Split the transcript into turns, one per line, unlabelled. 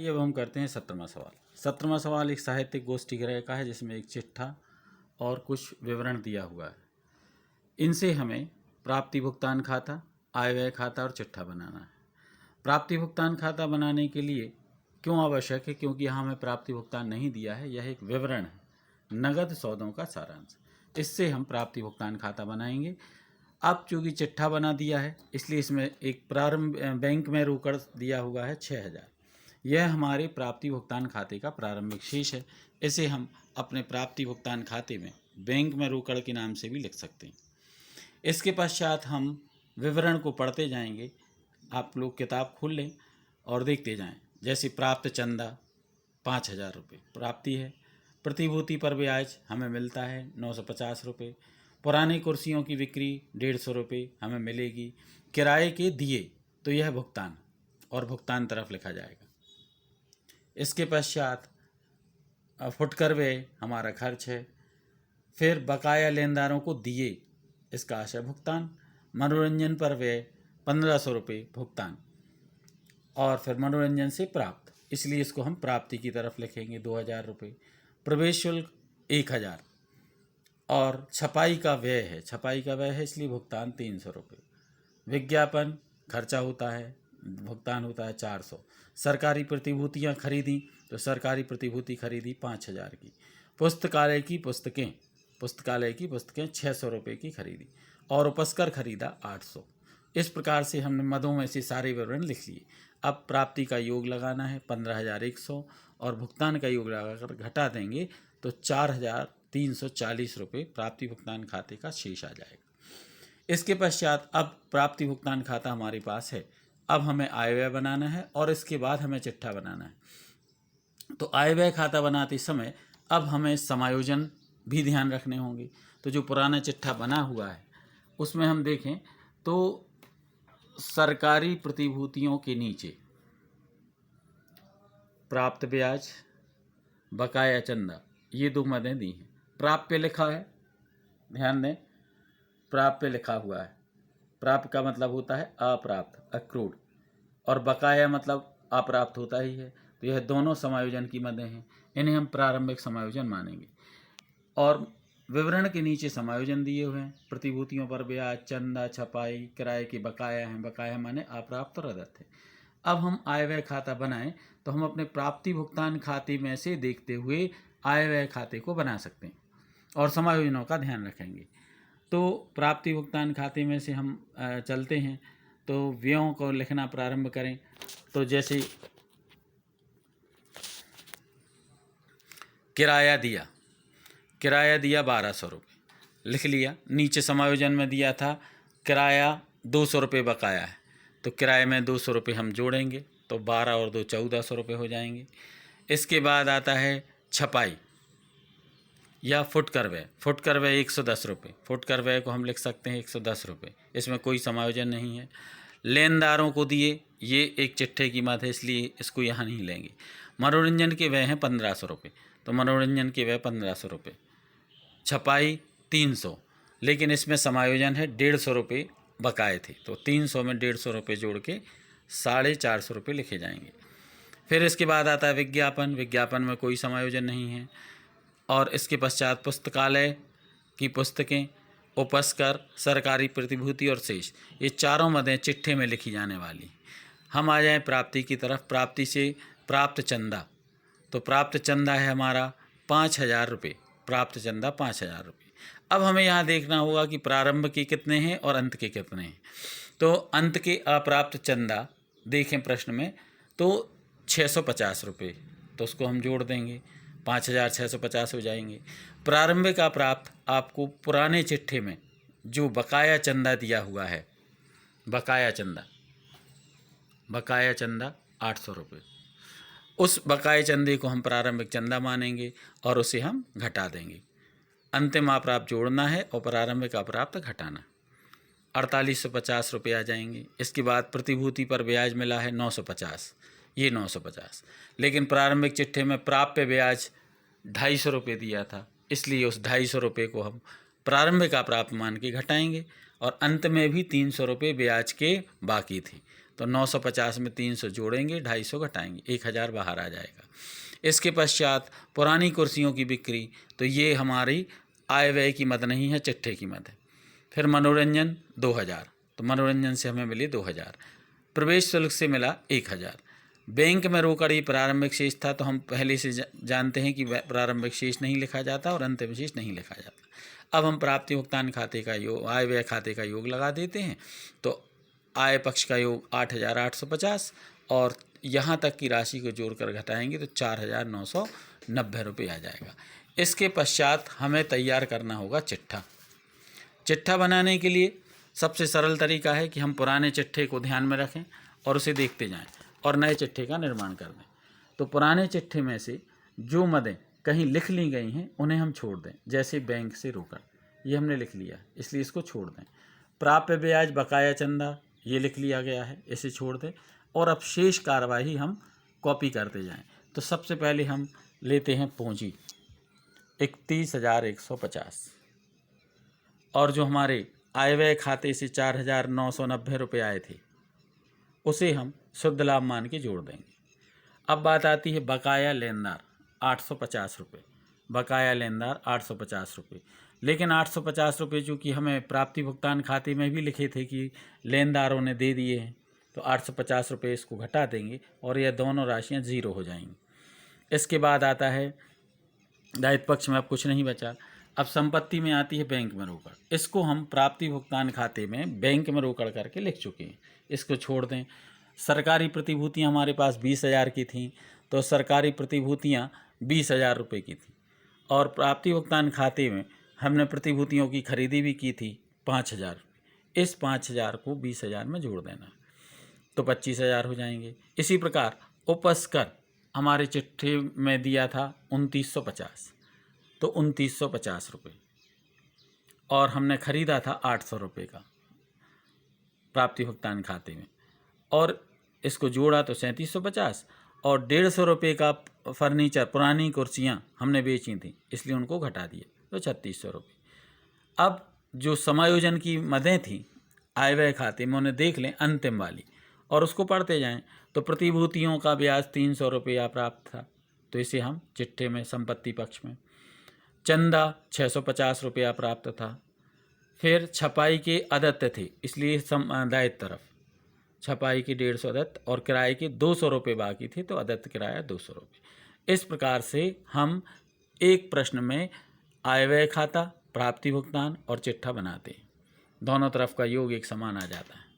ये अब हम करते हैं 17वां सवाल। 17वां सवाल एक साहित्यिक गोष्ठी ग्रह का है जिसमें एक चिट्ठा और कुछ विवरण दिया हुआ है। इनसे हमें प्राप्ति भुगतान खाता, आय व्यय खाता और चिट्ठा बनाना है। प्राप्ति भुगतान खाता बनाने के लिए क्यों आवश्यक है? क्योंकि यहाँ हमें प्राप्ति भुगतान नहीं दिया है, यह एक विवरण है, नगद सौदों का सारांश। इससे हम प्राप्ति भुगतान खाता बनाएंगे। अब चूँकि चिट्ठा बना दिया है इसलिए इसमें एक प्रारंभ बैंक में रोकड़ दिया हुआ है 6000। यह हमारे प्राप्ति भुगतान खाते का प्रारंभिक शेष है। इसे हम अपने प्राप्ति भुगतान खाते में बैंक में रोकड़ के नाम से भी लिख सकते हैं। इसके पश्चात हम विवरण को पढ़ते जाएंगे। आप लोग किताब खोल लें और देखते जाएं। जैसे प्राप्त चंदा 5000 रुपये प्राप्ति है। प्रतिभूति पर ब्याज हमें मिलता है 950 रुपये। पुरानी कुर्सियों की बिक्री 150 रुपये हमें मिलेगी। किराए के दिए तो यह भुगतान और भुगतान तरफ लिखा जाएगा। इसके पश्चात फुटकर व्यय हमारा खर्च है। फिर बकाया लेनदारों को दिए, इसका आशय भुगतान। मनोरंजन पर व्यय 1500 रुपये भुगतान। और फिर मनोरंजन से प्राप्त, इसलिए इसको हम प्राप्ति की तरफ लिखेंगे 2000 रुपये। प्रवेश शुल्क 1000 और छपाई का व्यय है, छपाई का व्यय है इसलिए भुगतान 300 रुपये। विज्ञापन खर्चा होता है, भुगतान होता है 400। सरकारी प्रतिभूतियाँ खरीदी तो सरकारी प्रतिभूति खरीदी 5000 की। पुस्तकालय की पुस्तकें 600 रुपये की खरीदी और उपस्कर खरीदा 800। इस प्रकार से हमने मदों में से सारे विवरण लिख लिए। अब प्राप्ति का योग लगाना है 15100 और भुगतान का योग लगाकर घटा देंगे तो 4340 रुपये प्राप्ति भुगतान खाते का शेष आ जाएगा। इसके पश्चात अब प्राप्ति भुगतान खाता हमारे पास है। अब हमें आय व्यय बनाना है और इसके बाद हमें चिट्ठा बनाना है। तो आय व्यय खाता बनाते समय अब हमें समायोजन भी ध्यान रखने होंगे। तो जो पुराना चिट्ठा बना हुआ है उसमें हम देखें तो सरकारी प्रतिभूतियों के नीचे प्राप्त ब्याज, बकाया चंदा, ये दो मदें दी हैं। प्राप्य लिखा है, ध्यान दें, प्राप्य लिखा हुआ है। प्राप्य का मतलब होता है अप्राप्त, अक्रूड, और बकाया मतलब अप्राप्त होता ही है। तो यह दोनों समायोजन की मदें हैं, इन्हें हम प्रारंभिक समायोजन मानेंगे। और विवरण के नीचे समायोजन दिए हुए हैं। प्रतिभूतियों पर ब्याज, चंदा, छपाई, किराए के बकाया हैं। बकाया माने अप्राप्त और अदत्त है। अब हम आय व्यय खाता बनाएं तो हम अपने प्राप्ति भुगतान खाते में से देखते हुए आय व्यय खाते को बना सकते हैं और समायोजनों का ध्यान रखेंगे। तो प्राप्ति भुगतान खाते में से हम चलते हैं तो व्ययों को लिखना प्रारंभ करें। तो जैसे किराया दिया 1200 रुपये लिख लिया। नीचे समायोजन में दिया था किराया 200 रुपये बकाया है, तो किराए में 200 रुपये हम जोड़ेंगे तो 12 और 2 1400 रुपये हो जाएंगे। इसके बाद आता है छपाई या फुटकर व्यय। फुटकर व्यय 110 रुपये, फुटकर व्यय को हम लिख सकते हैं 110 रुपये, इसमें कोई समायोजन नहीं है। लेनदारों को दिए, ये एक चिट्ठे की मद है इसलिए इसको यहाँ नहीं लेंगे। मनोरंजन के व्यय हैं 1500 रुपये, तो मनोरंजन के व्यय 1500 रुपये। छपाई 300, लेकिन इसमें समायोजन है 150 रुपये बकाए थे, तो 300 में 150 रुपये जोड़ के 450 रुपये लिखे जाएंगे। फिर इसके बाद आता है विज्ञापन। विज्ञापन में कोई समायोजन नहीं है। और इसके पश्चात पुस्तकालय की पुस्तकें, उपस्कर, सरकारी प्रतिभूति और शेष, ये चारों मदें चिट्ठे में लिखी जाने वाली। हम आ जाएं प्राप्ति की तरफ। प्राप्ति से प्राप्त चंदा, तो प्राप्त चंदा है हमारा 5000 रुपये। प्राप्त चंदा 5000 रुपये। अब हमें यहाँ देखना होगा कि प्रारंभ के कितने हैं और अंत के कितने हैं। तो अंत के अप्राप्त चंदा देखें प्रश्न में तो 650 रुपये, तो उसको हम जोड़ देंगे 5650 हो जाएंगे। प्रारंभिक अप्राप्त आपको पुराने चिट्ठे में जो बकाया चंदा दिया हुआ है, बकाया चंदा 800 रुपये, उस बकाये चंदे को हम प्रारंभिक चंदा मानेंगे और उसे हम घटा देंगे। अंतिम अप्राप्त जोड़ना है और प्रारंभिक अप्राप्त घटाना। 4850 रुपये आ जाएंगे। इसके बाद प्रतिभूति पर ब्याज मिला है 950, ये 950, लेकिन प्रारंभिक चिट्ठे में प्राप्य ब्याज 250 रुपये दिया था, इसलिए उस 250 रुपये को हम प्रारंभिक अप्राप्त मान के घटाएंगे। और अंत में भी 300 रुपये ब्याज के बाकी थे, तो 950 में 300 जोड़ेंगे, 250 घटाएंगे, 1000 बाहर आ जाएगा। इसके पश्चात पुरानी कुर्सियों की बिक्री, तो ये हमारी आय व्यय की मद नहीं है, चिट्ठे की मद है। फिर मनोरंजन 2000, तो मनोरंजन से हमें मिली 2000। प्रवेश शुल्क से मिला 1000। बैंक में रोकड़ ये प्रारंभिक शेष था, तो हम पहले से जानते हैं कि प्रारंभिक शेष नहीं लिखा जाता और अंतिम शेष नहीं लिखा जाता। अब हम प्राप्ति भुगतान खाते का योग, आय व्यय खाते का योग लगा देते हैं, तो आय पक्ष का योग 8850 और यहाँ तक की राशि को जोड़कर घटाएंगे तो 4990 रुपये आ जाएगा। इसके पश्चात हमें तैयार करना होगा चिट्ठा। चिट्ठा बनाने के लिए सबसे सरल तरीका है कि हम पुराने चिट्ठे को ध्यान में रखें और उसे देखते जाएं और नए चिट्ठे का निर्माण कर दें। तो पुराने चिट्ठे में से जो मदें कहीं लिख ली गई हैं उन्हें हम छोड़ दें, जैसे बैंक से रोकड़, ये हमने लिख लिया इसलिए इसको छोड़ दें। प्राप्य ब्याज, बकाया चंदा, ये लिख लिया गया है, इसे छोड़ दें। और अब शेष कार्यवाही हम कॉपी करते जाएं। तो सबसे पहले हम लेते हैं पूंजी 31,150 और जो हमारे आय व्यय खाते से 4,990 रुपये आए थे उसे हम शुद्ध लाभ मान के जोड़ देंगे। अब बात आती है बकाया लेनदार 850 रुपये, बकाया लेनदार 850 रुपये। लेकिन 850 रुपये चूँकि हमें प्राप्ति भुगतान खाते में भी लिखे थे कि लेनदारों ने दे दिए हैं, तो 850 रुपये इसको घटा देंगे और यह दोनों राशियाँ ज़ीरो हो जाएंगी। इसके बाद आता है दायित्व पक्ष में अब कुछ नहीं बचा। अब संपत्ति में आती है बैंक में रोकड़, इसको हम प्राप्ति भुगतान खाते में बैंक में रोकड़ करके लिख चुके हैं, इसको छोड़ दें। सरकारी प्रतिभूतियाँ हमारे पास 20,000 की थीं, तो सरकारी प्रतिभूतियाँ 20,000 रुपये की थी और प्राप्ति भुगतान खाते में हमने प्रतिभूतियों की खरीदी भी की थी 5,000। इस 5,000 को 20,000 में जोड़ देना तो 25,000 हो जाएंगे। इसी प्रकार उपस्कर हमारे चिट्ठे में दिया था 2950, तो 2950 रुपये और हमने ख़रीदा था 800 रुपये का प्राप्ति भुगतान खाते में और इसको जोड़ा तो 3750 और 150 रुपये का फर्नीचर, पुरानी कुर्सियाँ हमने बेची थी इसलिए उनको घटा दिया तो 3600 रुपये। अब जो समायोजन की मदें थी आय व्यय खाते में उन्हें देख लें अंतिम वाली और उसको पढ़ते जाएं। तो प्रतिभूतियों का ब्याज 300 रुपया प्राप्त था, तो इसे हम चिट्ठे में संपत्ति पक्ष में। चंदा 650 रुपया प्राप्त था। फिर छपाई के अदत्त थे इसलिए दायित्व तरफ छपाई के 150 अदत्त और किराए के 200 रुपये बाकी थे, तो अदत्त किराया 200 रुपये। इस प्रकार से हम एक प्रश्न में आय व्यय खाता, प्राप्ति भुगतान और चिट्ठा बनाते हैं। दोनों तरफ का योग एक समान आ जाता है।